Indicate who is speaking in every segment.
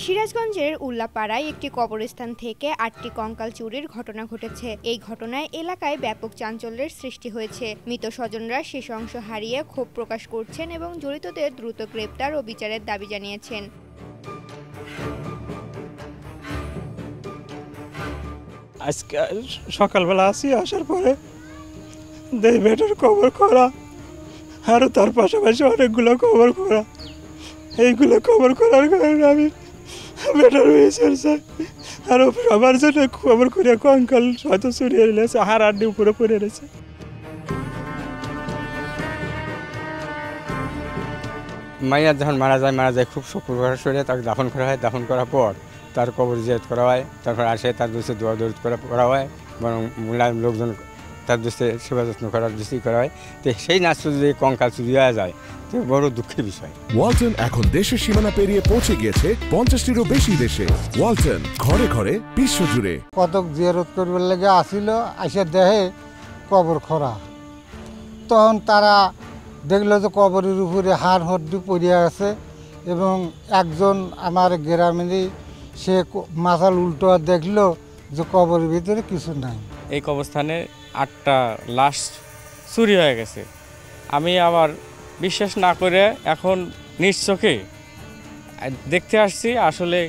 Speaker 1: সিরাজগঞ্জের উল্লাপাড়ায় একটি কবরস্থান থেকে ৮টি কঙ্কাল চুরির ঘটনা ঘটেছে। এই ঘটনায় এলাকায় ব্যাপক চাঞ্চল্যের সৃষ্টি হয়েছে। মৃত স্বজনরা শেষ অংশ হারিয়ে ক্ষোভ প্রকাশ করছেন এবং জড়িতদের দ্রুত গ্রেপ্তার ও বিচারের দাবি জানিয়েছেন।
Speaker 2: আজকে সকালবেলা আসার পরে দেই বেটার কবর করা, আরও তার পাশাপাশি অনেকগুলো কবর করা। এইগুলো কবর করার কারণে আমি বেটার হয়েছে আর সবার জন্য খবর করে কঙ্কাল হয়তো চুরিয়ে নিয়েছে, হাড় আড্ডি উপরে পড়ে রয়েছে।
Speaker 3: মাইয়া যখন মারা যায় খুব শোক প্রকাশ করে তাকে দাফন করা হয়। দাফন করার পর তার কবর জিয়ারত করা হয়। তারপর আসে তার দোষে দোয়া দৌড় করা হয়, বরং লোকজন তার দোষে সেবা যত্ন করার দৃষ্টি করা হয়। তো সেই নাচ যদি কঙ্কাল চুরি হয়ে যায় তো বড় দুঃখের বিষয়।
Speaker 4: ওয়ালটন এখন দেশের সীমানা পেরিয়ে পৌঁছে গিয়েছে 50টিরও বেশি দেশে। ওয়ালটন, ঘরে ঘরে বিশ্বজুড়ে।
Speaker 5: কতক জিয়ারত করবার লেগে আসিল, আইসা দেহে কবর খরা। তখন তারা দেখলো যে কবরের উপরে হাড় হড্ডি পড়িয়া আছে এবং একজন আমার গ্রামেরই সে মাথাল উল্টো দেখলো যে কবরের ভিতরে কিছু নাই।
Speaker 6: এই কবরস্থানে ৮টা লাশ চুরি হয়ে গেছে। আমি আবার বিশ্বাস না করে এখন নিজ চোখে দেখতে আসছি আসলে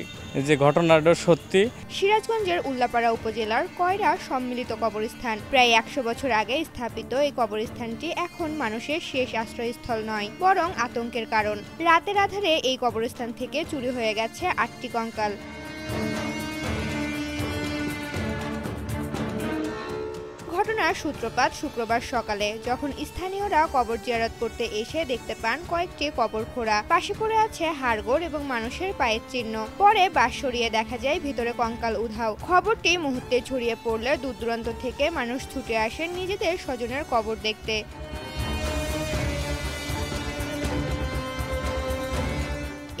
Speaker 6: যে ঘটনাটা সত্যি।
Speaker 1: সিরাজগঞ্জের উল্লাপাড়া উপজেলার কয়রা সম্মিলিত কবরস্থান। প্রায় ১০০ বছর আগে স্থাপিত এই কবরস্থানটি এখন মানুষের শেষ আশ্রয়স্থল নয়, বরং আতঙ্কের কারণ। রাতের আধারে এই কবরস্থান থেকে চুরি হয়ে গেছে ৮টি কঙ্কাল। ঘটনার সূত্রপাত শুক্রবার সকালে, যখন স্থানীয়রা কবর জিয়ারত করতে এসে দেখতে পান কয়েকটি কবর খোঁড়া, পাশে পড়ে আছে হাড়গোড় এবং মানুষের পায়ের চিহ্ন। পরে বাঁশ সরিয়ে দেখা যায় ভিতরে কঙ্কাল উধাও। খবরটি মুহূর্তে ছড়িয়ে পড়লে দূর দূরান্ত থেকে মানুষ ছুটে আসেন নিজেদের স্বজনের কবর দেখতে।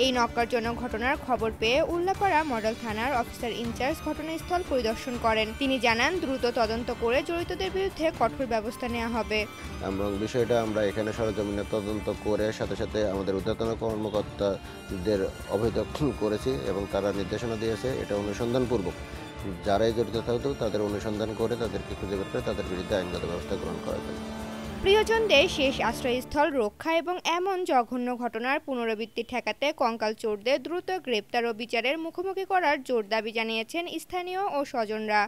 Speaker 1: এই ন্যক্কারজনক ঘটনার খবর পেয়ে উল্লাপাড়া মডেল থানার অফিসার ইনচার্জ ঘটনাস্থল পরিদর্শন করেন। তিনি জানান, দ্রুত তদন্ত করে জড়িতদের বিরুদ্ধে কঠোর ব্যবস্থা নেওয়া হবে
Speaker 7: এবং বিষয়টা আমরা এখানে সরেজমিনে তদন্ত করে সাথে সাথে আমাদের ঊর্ধ্বতন কর্মকর্তাদের অবহিত করেছি এবং তারা নির্দেশনা দিয়েছে এটা অনুসন্ধানপূর্বক যারাই জড়িত থাকতো তাদের অনুসন্ধান করে তাদেরকে খুঁজে বের করে তাদের বিরুদ্ধে আইনগত ব্যবস্থা গ্রহণ করা যায়।
Speaker 1: প্রিয়জনদের শেষ আশ্রয়স্থল রক্ষা এবং এমন জঘন্য ঘটনার পুনরাবৃত্তি ঠেকাতে কঙ্কাল চোরদের দ্রুত গ্রেপ্তার ও বিচারের মুখোমুখি করার জোর দাবি জানিয়েছেন স্থানীয় ও স্বজনরা।